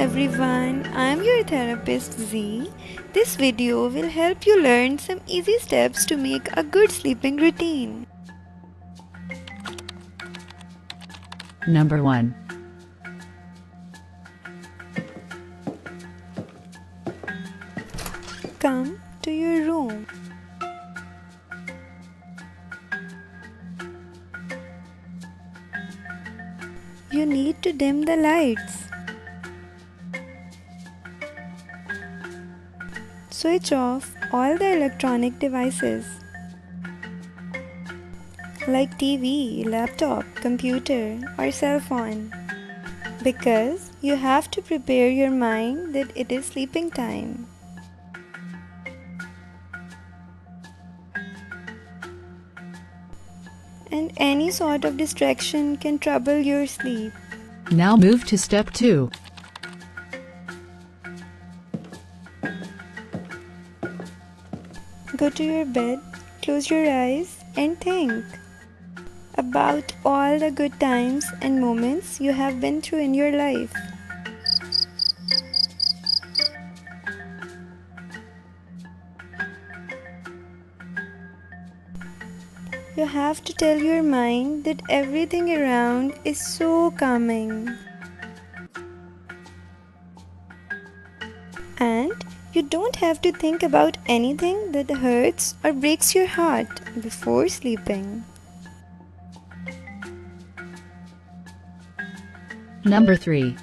everyone, I am your therapist Z. This video will help you learn some easy steps to make a good sleeping routine. Number 1. Come to your room. You need to dim the lights. Switch off all the electronic devices like TV, laptop, computer or cell phone, because you have to prepare your mind that it is sleeping time. And any sort of distraction can trouble your sleep. Now move to step 2. Go to your bed, close your eyes and think about all the good times and moments you have been through in your life. You have to tell your mind that everything around is so calming. And you don't have to think about anything that hurts or breaks your heart before sleeping. Number 3.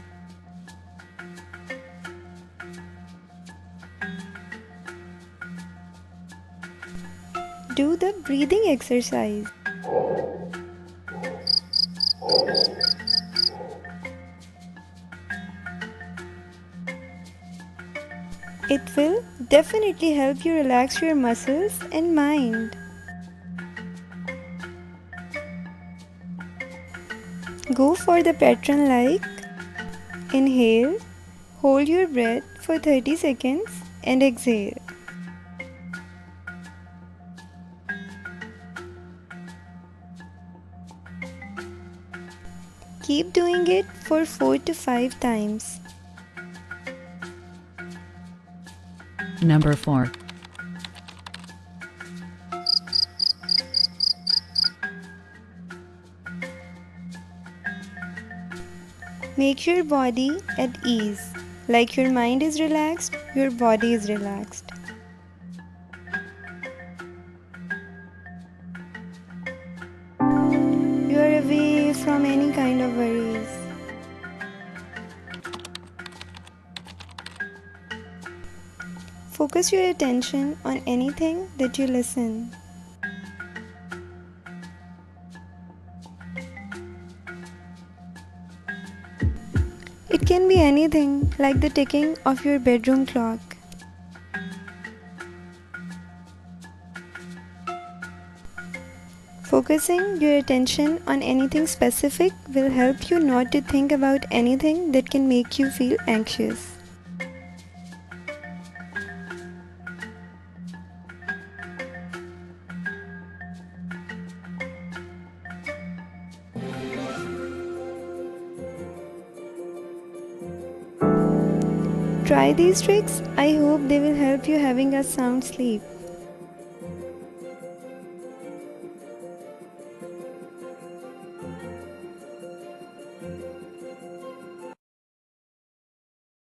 Do the breathing exercise. It will definitely help you relax your muscles and mind. Go for the pattern like inhale, hold your breath for 30 seconds and exhale. Keep doing it for 4 to 5 times. Number 4. Make your body at ease. Like your mind is relaxed, your body is relaxed. You are away from any kind of worries. Focus your attention on anything that you listen. It can be anything like the ticking of your bedroom clock. Focusing your attention on anything specific will help you not to think about anything that can make you feel anxious. Try these tricks. I hope they will help you having a sound sleep.